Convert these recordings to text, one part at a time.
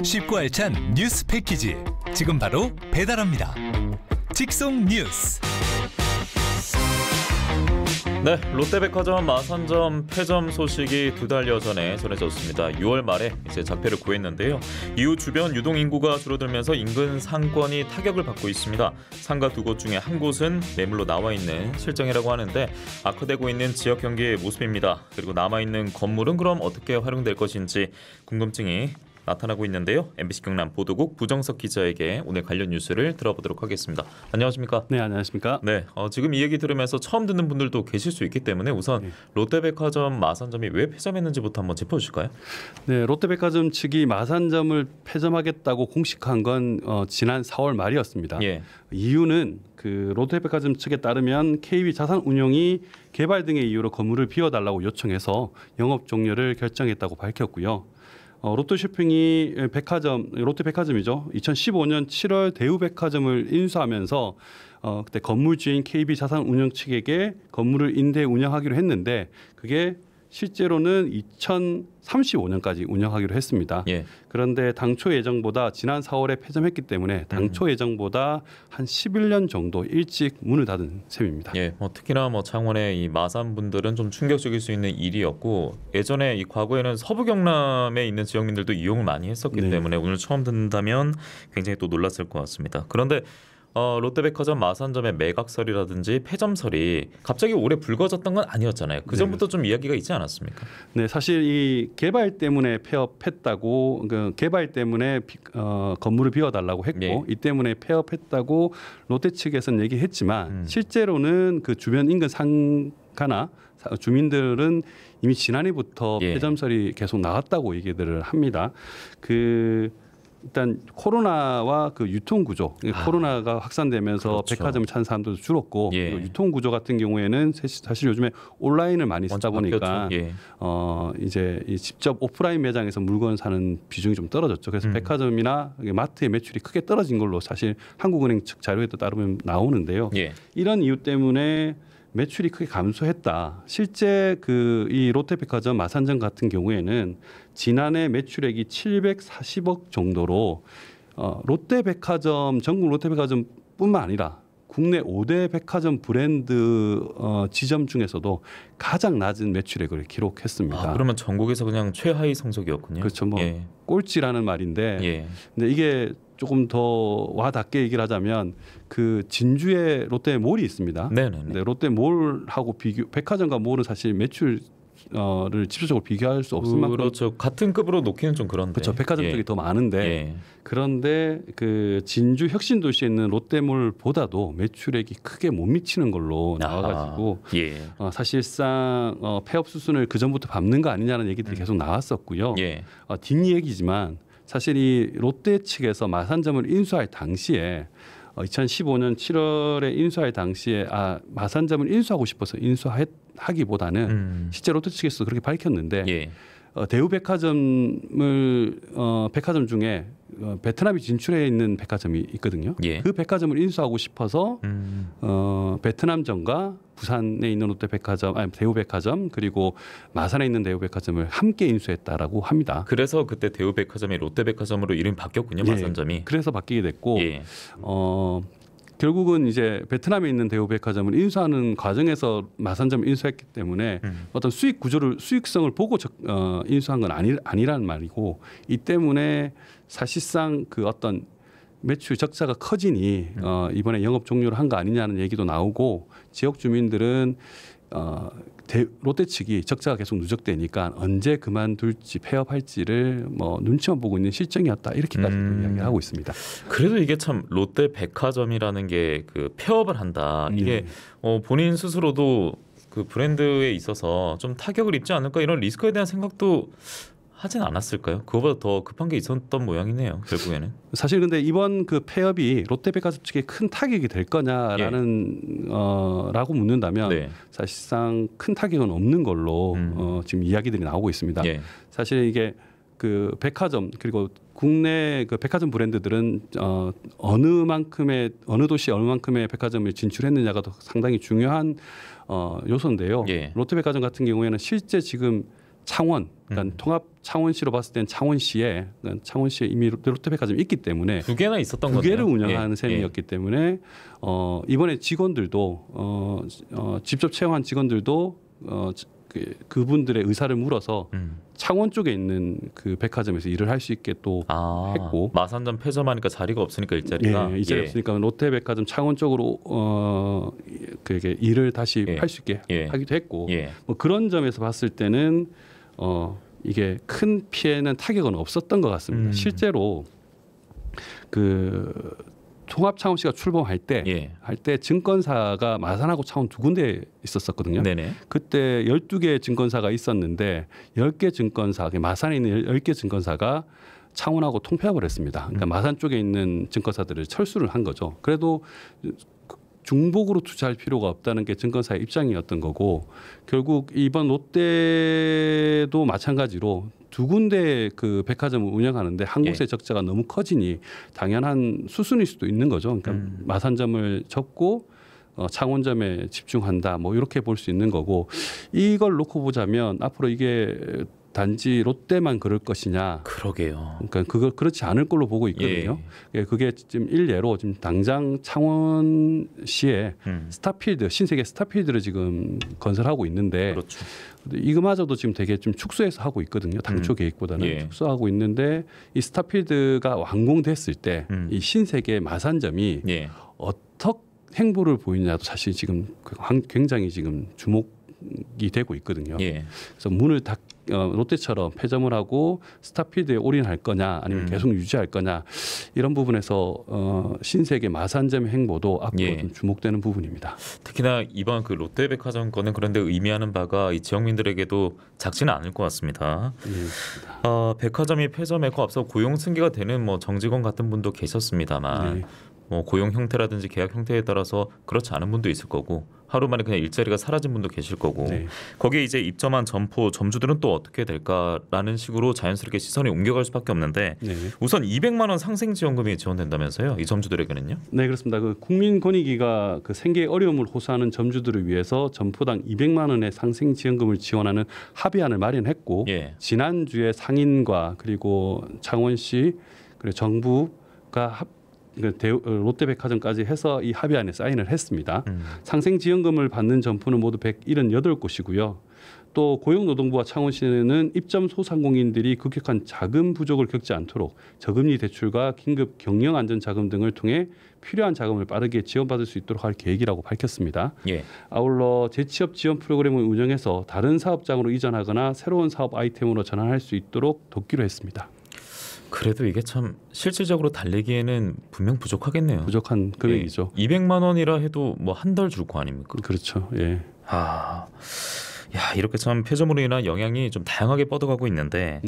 쉽고 알찬 뉴스 패키지 지금 바로 배달합니다. 직송 뉴스. 네, 롯데백화점 마산점 폐점 소식이 2달여 전에 전해졌습니다. 6월 말에 이제 작폐를 구했는데요. 이후 주변 유동 인구가 줄어들면서 인근 상권이 타격을 받고 있습니다. 상가 2곳 중에 한 곳은 매물로 나와 있는 실정이라고 하는데 악화되고 있는 지역 경기의 모습입니다. 그리고 남아있는 건물은 그럼 어떻게 활용될 것인지 궁금증이 나타나고 있는데요. MBC 경남 보도국 부정석 기자에게 오늘 관련 뉴스를 들어보도록 하겠습니다. 안녕하십니까? 네, 안녕하십니까? 네, 지금 이 얘기 들으면서 처음 듣는 분들도 계실 수 있기 때문에 우선 롯데백화점 마산점이 왜 폐점했는지부터 한번 짚어주실까요? 네, 롯데백화점 측이 마산점을 폐점하겠다고 공식한 건 지난 4월 말이었습니다. 예. 이유는 그 롯데백화점 측에 따르면 KB자산운용이 개발 등의 이유로 건물을 비워달라고 요청해서 영업 종료를 결정했다고 밝혔고요. 롯데쇼핑이 롯데백화점이죠. 2015년 7월 대우백화점을 인수하면서 그때 건물주인 KB자산운용 측에게 건물을 임대 운영하기로 했는데 그게 실제로는 2035년까지 운영하기로 했습니다. 예. 그런데 당초 예정보다 지난 4월에 폐점했기 때문에 당초 예정보다 한 11년 정도 일찍 문을 닫은 셈입니다. 예, 특히나 창원의 이 마산 분들은 좀 충격적일 수 있는 일이었고 예전에 이 과거에는 서부 경남에 있는 지역민들도 이용을 많이 했었기 때문에 오늘 처음 듣는다면 굉장히 또 놀랐을 것 같습니다. 그런데 롯데백화점 마산점의 매각설이라든지 폐점설이 갑자기 올해 불거졌던 건 아니었잖아요. 그 전부터 좀 이야기가 있지 않았습니까? 네, 사실 이 개발 때문에 폐업했다고 개발 때문에 건물을 비워달라고 했고 이 때문에 폐업했다고 롯데 측에서는 얘기했지만 실제로는 그 주변 인근 상가나 주민들은 이미 지난해부터 폐점설이 계속 나왔다고 얘기들을 합니다. 일단 코로나와 그 유통 구조, 코로나가 확산되면서 그렇죠. 백화점을 찾는 사람들도 줄었고 유통 구조 같은 경우에는 사실 요즘에 온라인을 많이 쓰다 보니까 이제 직접 오프라인 매장에서 물건 사는 비중이 좀 떨어졌죠. 그래서 백화점이나 마트의 매출이 크게 떨어진 걸로 사실 한국은행 측 자료에도 따르면 나오는데요. 이런 이유 때문에 매출이 크게 감소했다. 실제 이 롯데백화점 마산점 같은 경우에는 지난해 매출액이 740억 정도로 롯데백화점 전국 롯데백화점뿐만 아니라 국내 5대 백화점 브랜드 지점 중에서도 가장 낮은 매출액을 기록했습니다. 그러면 전국에서 그냥 최하위 성적이었군요. 그렇죠. 꼴찌라는 말인데, 근데 이게 조금 더 와닿게 얘기를 하자면 그 진주에 롯데몰이 있습니다. 근데 롯데몰하고 백화점과 몰은 사실 매출 를 직접적으로 비교할 수 없을 만큼 그렇죠. 같은 급으로 놓기는 좀 그런데 그렇죠. 백화점 쪽이 더 많은데 그런데 그 진주 혁신도시에 있는 롯데몰보다도 매출액이 크게 못 미치는 걸로 나와가지고 사실상 폐업 수순을 그 전부터 밟는 거 아니냐는 얘기들이 계속 나왔었고요. 뒷얘기지만 사실 이 롯데 측에서 마산점을 인수할 당시에 2015년 7월에 인수할 당시에 마산점을 인수하고 싶어서 인수하기보다는 실제 롯데 측에서 그렇게 밝혔는데 대우백화점을 백화점 중에 베트남이 진출해 있는 백화점이 있거든요. 그 백화점을 인수하고 싶어서 베트남점과 부산에 있는 롯데백화점, 대우백화점 그리고 마산에 있는 대우백화점을 함께 인수했다라고 합니다. 그래서 그때 대우백화점이 롯데백화점으로 이름이 바뀌었군요. 마산점이. 그래서 바뀌게 됐고 결국은 이제 베트남에 있는 대우백화점을 인수하는 과정에서 마산점을 인수했기 때문에 어떤 수익성을 보고 인수한 건 아니라는 말이고 이 때문에 사실상 그 어떤 매출 적자가 커지니 이번에 영업 종료를 한 거 아니냐는 얘기도 나오고 지역 주민들은 롯데 측이 적자가 계속 누적되니까 언제 그만둘지 폐업할지를 눈치만 보고 있는 실정이었다 이렇게까지 이야기를 하고 있습니다. 그래도 이게 참 롯데 백화점이라는 게 그 폐업을 한다 이게 본인 스스로도 그 브랜드에 있어서 좀 타격을 입지 않을까 이런 리스크에 대한 생각도 하진 않았을까요? 그거보다 더 급한 게 있었던 모양이네요. 결국에는. 사실 근데 이번 그 폐업이 롯데백화점 측에 큰 타격이 될 거냐라는 라고 묻는다면 사실상 큰 타격은 없는 걸로 지금 이야기들이 나오고 있습니다. 사실 이게 그 백화점 그리고 국내 그 백화점 브랜드들은 어느 도시에 얼마만큼의 백화점을 진출했느냐가 더 상당히 중요한 요소인데요. 롯데백화점 같은 경우에는 실제 지금 창원, 그러니까 통합 창원시로 봤을 땐 창원시에 이미 롯데백화점이 있기 때문에 두 개나 있었던 두 개를 건데요. 운영하는 셈이었기 때문에 이번에 직원들도 직접 채용한 직원들도 그분들의 의사를 물어서 창원 쪽에 있는 그 백화점에서 일을 할 수 있게 또 했고 마산점 폐점하니까 자리가 없으니까 일자리가 일자리 없으니까 롯데백화점 창원 쪽으로 그게 일을 다시 할 수 있게 하기도 했고 뭐 그런 점에서 봤을 때는 이게 큰 피해는 타격은 없었던 것 같습니다. 실제로 그 통합 창원시가 출범할 때 증권사가 마산하고 창원 두 군데 있었거든요. 네네. 그때 12개 증권사가 있었는데 10개 증권사, 마산에 있는 10개 증권사가 창원하고 통폐합을 했습니다. 그러니까 마산 쪽에 있는 증권사들을 철수를 한 거죠. 그래도 중복으로 투자할 필요가 없다는 게 증권사의 입장이었던 거고 결국 이번 롯데도 마찬가지로 두 군데 그 백화점을 운영하는데 한 곳의 적자가 너무 커지니 당연한 수순일 수도 있는 거죠. 그러니까 마산점을 접고 창원점에 집중한다. 뭐 이렇게 볼 수 있는 거고 이걸 놓고 보자면 앞으로 이게 단지 롯데만 그럴 것이냐? 그러게요. 그러니까 그걸 그렇지 않을 걸로 보고 있거든요. 그게 지금 일례로 지금 당장 창원시에 스타필드 신세계 스타필드를 지금 건설하고 있는데 그렇죠. 이거마저도 지금 되게 좀 축소해서 하고 있거든요. 당초 계획보다는 축소하고 있는데 이 스타필드가 완공됐을 때 이 신세계 마산점이 어떻게 행보를 보이냐도 사실 지금 굉장히 지금 주목이 되고 있거든요. 그래서 문을 롯데처럼 폐점을 하고 스타필드에 올인할 거냐 아니면 계속 유지할 거냐 이런 부분에서 신세계 마산점 행보도 앞으로 좀 주목되는 부분입니다. 특히나 이번 그 롯데백화점 건은 그런데 의미하는 바가 이 지역민들에게도 작지는 않을 것 같습니다. 백화점이 폐점하고 앞서 고용 승계가 되는 뭐 정직원 같은 분도 계셨습니다만 뭐 고용 형태라든지 계약 형태에 따라서 그렇지 않은 분도 있을 거고 하루 만에 그냥 일자리가 사라진 분도 계실 거고 거기에 이제 입점한 점포 점주들은 또 어떻게 될까라는 식으로 자연스럽게 시선이 옮겨갈 수밖에 없는데 우선 200만 원 상생지원금이 지원된다면서요? 이 점주들에게는요? 네 그렇습니다. 그 국민권익위가 그 생계의 어려움을 호소하는 점주들을 위해서 점포당 200만 원의 상생지원금을 지원하는 합의안을 마련했고 지난주에 상인과 그리고 창원시 그리고 정부가 롯데백화점까지 해서 이 합의안에 사인을 했습니다. 상생지원금을 받는 점포는 모두 178곳이고요. 또 고용노동부와 창원시는 입점 소상공인들이 급격한 자금 부족을 겪지 않도록 저금리 대출과 긴급 경영안전자금 등을 통해 필요한 자금을 빠르게 지원받을 수 있도록 할 계획이라고 밝혔습니다. 아울러 재취업 지원 프로그램을 운영해서 다른 사업장으로 이전하거나 새로운 사업 아이템으로 전환할 수 있도록 돕기로 했습니다. 그래도 이게 참 실질적으로 달리기에는 분명 부족하겠네요. 부족한 금액이죠. 200만 원이라 해도 뭐 한 달 줄 거 아닙니까? 그렇죠. 이렇게 참 폐점으로 인한 영향이 좀 다양하게 뻗어가고 있는데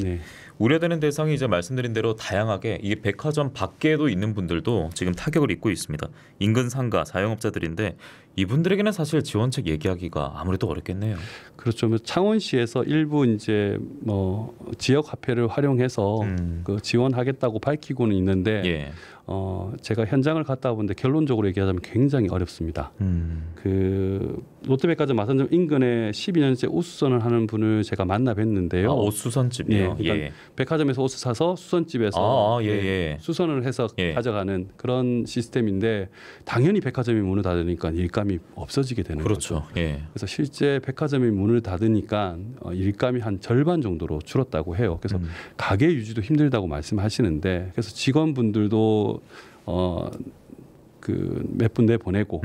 우려되는 대상이 이제 말씀드린 대로 다양하게 이게 백화점 밖에도 있는 분들도 지금 타격을 입고 있습니다. 인근 상가, 자영업자들인데 이분들에게는 사실 지원책 얘기하기가 아무래도 어렵겠네요. 그렇죠. 창원시에서 일부 이제 뭐 지역 화폐를 활용해서 그 지원하겠다고 밝히고는 있는데 제가 현장을 갔다 보는데 결론적으로 얘기하자면 굉장히 어렵습니다. 그 롯데백화점 마산점 인근에 12년째 옷수선을 하는 분을 제가 만나 뵀는데요. 옷수선집이요. 그러니까 백화점에서 옷을 사서 수선집에서 수선을 해서 가져가는 그런 시스템인데 당연히 백화점이 문을 닫으니까 일감이 없어지게 되는 거죠. 그래서 실제 백화점이 문을 닫으니까 일감이 한 절반 정도로 줄었다고 해요. 그래서 가게 유지도 힘들다고 말씀하시는데 그래서 직원분들도 그 몇 분 내보내고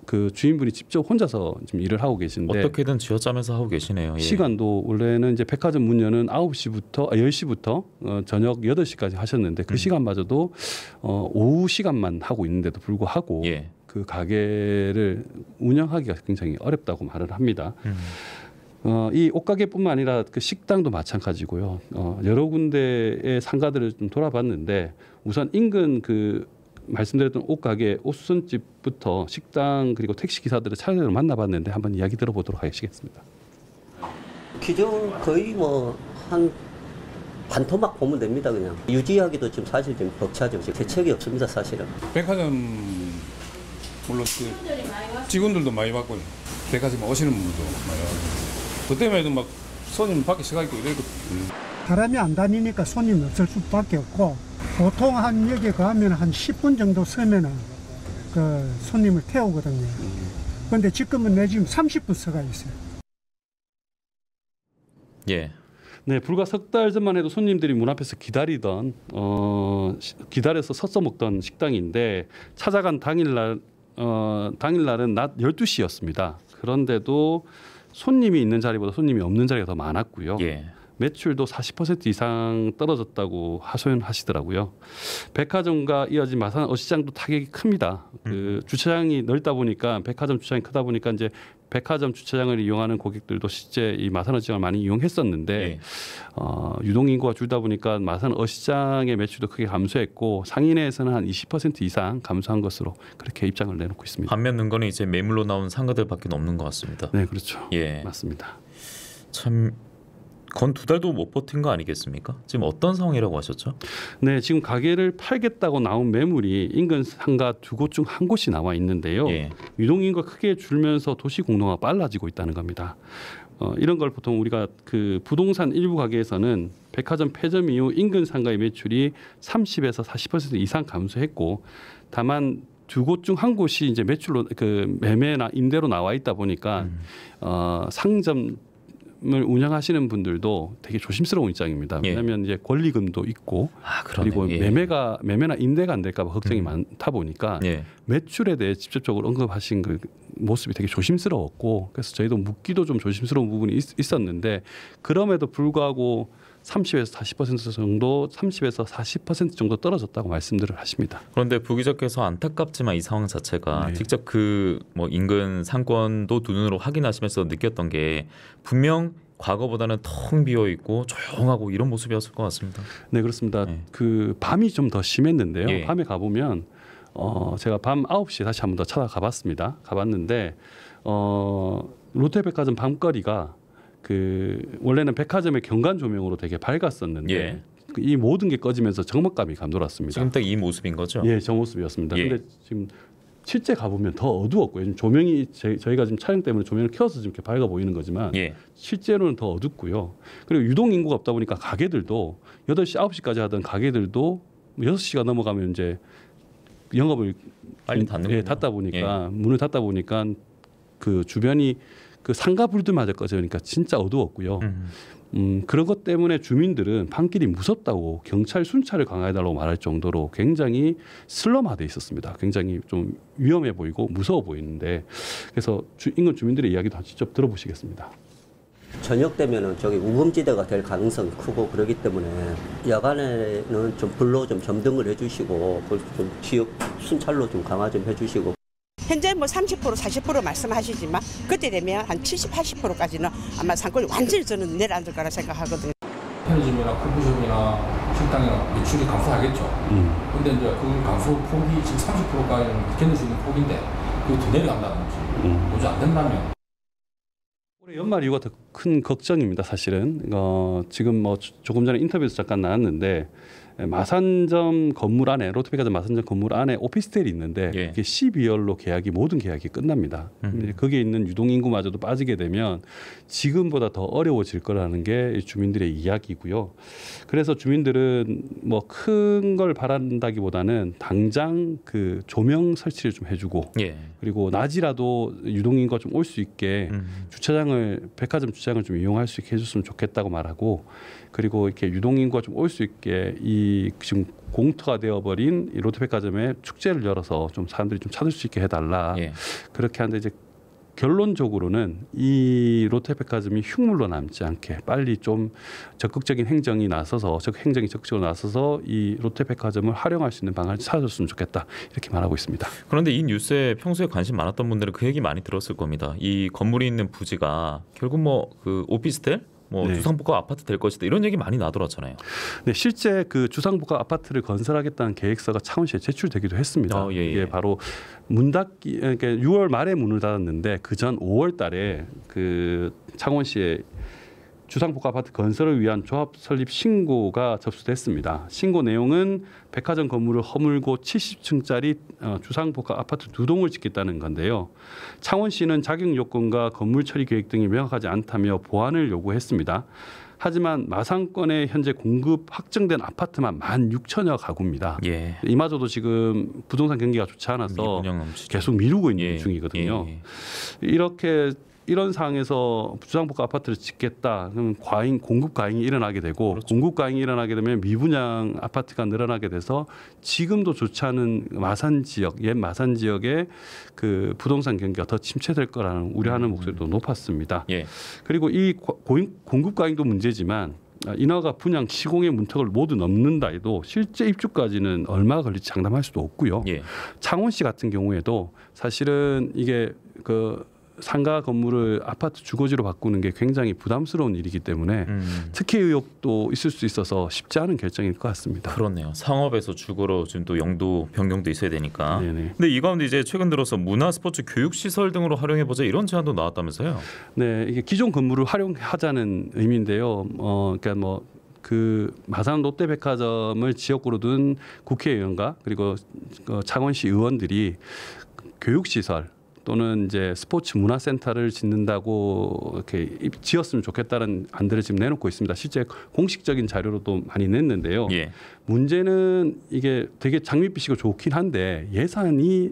그 주인분이 직접 혼자서 지금 일을 하고 계신데 어떻게든 쥐어짜면서 하고 계시네요. 시간도 원래는 이제 백화점 문 여는 10시부터 저녁 8시까지 하셨는데 그 시간마저도 오후 시간만 하고 있는데도 불구하고 그 가게를 운영하기가 굉장히 어렵다고 말을 합니다. 이 옷가게뿐만 아니라 그 식당도 마찬가지고요. 여러 군데의 상가들을 좀 돌아봤는데 우선 인근 그 말씀드렸던 옷가게, 옷수선집부터 식당 그리고 택시 기사들을 차례로 만나봤는데 한번 이야기 들어보도록 하겠습니다. 기존 거의 뭐 한 반토막 보면 됩니다. 그냥 유지하기도 지금 사실 좀 벅차죠. 지금 대책이 없습니다. 사실은. 백화점 물론 그 직원들도 많이 받고요. 백화점 오시는 분들도 많이 받고. 그때만 해도 막 손님 밖에 서가 있고 이러거든요. 사람이 안 다니니까 손님이 없을 수밖에 없고 보통 한 여기 가면 한 10분 정도 서면은 그 손님을 태우거든요. 그런데 지금은 내 지금 30분 서가 있어요. 예. 네, 불과 석 달 전만 해도 손님들이 문 앞에서 기다려서 서서 먹던 식당인데 찾아간 당일날은 낮 12시였습니다. 그런데도 손님이 있는 자리보다 손님이 없는 자리가 더 많았고요. 예. 매출도 40% 이상 떨어졌다고 하소연하시더라고요. 백화점과 이어진 마산 어시장도 타격이 큽니다. 그 주차장이 넓다 보니까 백화점 주차장이 크다 보니까 이제 백화점 주차장을 이용하는 고객들도 실제 이 마산 어시장을 많이 이용했었는데 예. 유동 인구가 줄다 보니까 마산 어시장의 매출도 크게 감소했고 상인회에서는 한 20% 이상 감소한 것으로 그렇게 입장을 내놓고 있습니다. 반면 능건은 이제 매물로 나온 상가들밖에 없는 것 같습니다. 네, 그렇죠. 예. 맞습니다. 참. 건 2달도 못 버틴 거 아니겠습니까? 지금 어떤 상황이라고 하셨죠? 네, 지금 가게를 팔겠다고 나온 매물이 인근 상가 2곳 중 한 곳이 나와 있는데요. 예. 유동 인구가 크게 줄면서 도시 공동화가 빨라지고 있다는 겁니다. 이런 걸 보통 우리가 그 부동산 일부 가게에서는 백화점 폐점 이후 인근 상가의 매출이 30에서 40% 이상 감소했고, 다만 2곳 중 한 곳이 이제 매출로 그 매매나 임대로 나와 있다 보니까 상점 을 운영하시는 분들도 되게 조심스러운 입장입니다. 예. 왜냐하면 이제 권리금도 있고 그리고 예. 매매나 임대가 안 될까 봐 걱정이 많다 보니까 예. 매출에 대해 직접적으로 언급하신 그 모습이 되게 조심스러웠고, 그래서 저희도 묻기도 좀 조심스러운 부분이 있었는데 그럼에도 불구하고 30에서 40% 정도, 30에서 40% 정도 떨어졌다고 말씀들을 하십니다. 그런데 부기자께서 안타깝지만 이 상황 자체가 네. 직접 그 뭐 인근 상권도 두 눈으로 확인하시면서 느꼈던 게 분명 과거보다는 텅 비어 있고 조용하고 이런 모습이었을 것 같습니다. 네, 그렇습니다. 네. 그 밤이 좀 더 심했는데요. 예. 밤에 가보면 제가 밤 9시에 다시 한번 더 찾아가봤습니다. 가봤는데 롯데백화점 밤거리가 그 원래는 백화점의 경관 조명으로 되게 밝았었는데 예. 이 모든 게 꺼지면서 적막감이 감돌았습니다. 지금 딱 이 모습인 거죠? 예, 저 모습이었습니다. 예. 근데 지금 실제 가보면 더 어두웠고요. 요즘 조명이 저희가 지금 촬영 때문에 조명을 켜서 좀 이렇게 밝아 보이는 거지만 예. 실제로는 더 어둡고요. 그리고 유동 인구가 없다 보니까 가게들도 8시, 9시까지 하던 가게들도 6시가 넘어가면 이제 영업을 빨리 닫는군요. 예, 닫다 보니까 문을 닫다 보니까 그 주변이 그 상가 불들마저 꺼지니까 진짜 어두웠고요. 그런 것 때문에 주민들은 밤길이 무섭다고 경찰 순찰을 강화해달라고 말할 정도로 굉장히 슬럼화돼 있었습니다. 굉장히 좀 위험해 보이고 무서워 보이는데, 그래서 인근 주민들의 이야기도 직접 들어보시겠습니다. 저녁 되면은 저기 우범지대가 될 가능성이 크고 그러기 때문에 야간에는 좀 불로 좀 점등을 해주시고 좀 지역 순찰로 좀 강화 좀 해주시고. 현재 뭐 30% 40% 말씀하시지만 그때 되면 한 70, 80%까지는 아마 상권이 완전히 저는 내려앉을 거라 생각하거든요. 편의점이나 커피숍이나 식당이나 매출이 감소하겠죠. 근데 이제 그 감소 폭이 지금 30%까지는 견딜 수 있는 폭인데 그게 더 내려간다든지 도저히 안 된다면 올해 연말 이유가 더 큰 걱정입니다. 사실은 지금 뭐 조금 전에 인터뷰에서 잠깐 나왔는데 마산점 건물 안에 롯데백화점 마산점 건물 안에 오피스텔이 있는데 예. 이게 12월로 모든 계약이 끝납니다. 거기에 있는 유동 인구마저도 빠지게 되면 지금보다 더 어려워질 거라는 게 주민들의 이야기고요. 그래서 주민들은 뭐 큰 걸 바란다기보다는 당장 그 조명 설치를 좀 해주고 예. 그리고 낮이라도 유동 인구가 좀 올 수 있게 백화점 주차장을 좀 이용할 수 있게 해줬으면 좋겠다고 말하고, 그리고 이렇게 유동 인구가 좀 올 수 있게 이 지금 공터가 되어버린 이 롯데백화점에 축제를 열어서 좀 사람들이 좀 찾을 수 있게 해달라. 예. 그렇게 하는데 이제 결론적으로는 이 롯데백화점이 흉물로 남지 않게 빨리 좀 적극적인 행정이 적극적으로 나서서 이 롯데백화점을 활용할 수 있는 방안을 찾아줬으면 좋겠다, 이렇게 말하고 있습니다. 그런데 이 뉴스에 평소에 관심 많았던 분들은 그 얘기 많이 들었을 겁니다. 이 건물이 있는 부지가 결국 뭐 그 오피스텔, 뭐 네. 주상복합 아파트 될 것이다 이런 얘기 많이 나돌았잖아요. 네, 실제 그 주상복합 아파트를 건설하겠다는 계획서가 창원시에 제출되기도 했습니다. 예. 이게 바로 그러니까 6월 말에 문을 닫았는데 그 전 5월 달에 그 창원시에 주상복합 아파트 건설을 위한 조합 설립 신고가 접수됐습니다. 신고 내용은 백화점 건물을 허물고 70층짜리 주상복합 아파트 2동을 짓겠다는 건데요. 창원시는 자격 요건과 건물 처리 계획 등이 명확하지 않다며 보완을 요구했습니다. 하지만 마상권에 현재 공급 확정된 아파트만 16,000여 가구입니다. 예. 이마저도 지금 부동산 경기가 좋지 않아서 계속 미루고 있는 중이거든요. 이런 상황에서 주상복합 아파트를 짓겠다. 그러면 공급 과잉이 일어나게 되고 그렇죠. 공급 과잉이 일어나게 되면 미분양 아파트가 늘어나게 돼서 지금도 좋지 않은 마산 지역, 옛 마산 지역의 그 부동산 경기가 더 침체될 거라는 우려하는 목소리도 높았습니다. 예. 그리고 이 공급 과잉도 문제지만 인허가 분양 시공의 문턱을 모두 넘는다 해도 실제 입주까지는 얼마가 걸릴지 장담할 수도 없고요. 예. 창원시 같은 경우에도 사실은 이게 상가 건물을 아파트 주거지로 바꾸는 게 굉장히 부담스러운 일이기 때문에 특혜 의혹도 있을 수 있어서 쉽지 않은 결정일 것 같습니다. 그렇네요. 상업에서 주거로 지금 또 영도 변경도 있어야 되니까. 네네. 근데 이 가운데 이제 최근 들어서 문화, 스포츠, 교육 시설 등으로 활용해 보자 이런 제안도 나왔다면서요? 네, 이게 기존 건물을 활용하자는 의미인데요. 그러니까 그 마산 롯데백화점을 지역구로 둔 국회의원과 그리고 창원시 의원들이 교육 시설 또는 이제 스포츠 문화센터를 짓는다고 이렇게 지었으면 좋겠다는 안들을 지금 내놓고 있습니다. 실제 공식적인 자료로도 많이 냈는데요. 예. 문제는 이게 되게 장밋빛이고 좋긴 한데 예산이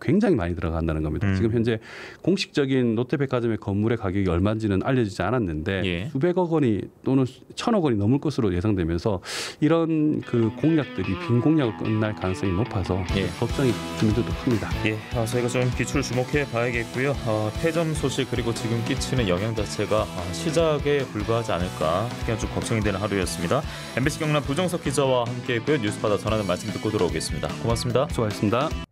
굉장히 많이 들어간다는 겁니다. 지금 현재 공식적인 롯데백화점의 건물의 가격이 얼마인지는 알려지지 않았는데 예. 수백억 원이 또는 1,000억 원이 넘을 것으로 예상되면서 이런 그 공약들이 빈 공약을 끝날 가능성이 높아서 예. 걱정이 주민들도 큽니다. 예, 저희가 좀 기출 주목해 봐야겠고요. 폐점 소식 그리고 지금 끼치는 영향 자체가 시작에 불과하지 않을까 특히나 좀 걱정이 되는 하루였습니다. MBC 경남 부정석 기자와 함께했고요. 뉴스바다 전하는 말씀 듣고 돌아오겠습니다. 고맙습니다. 수고하셨습니다.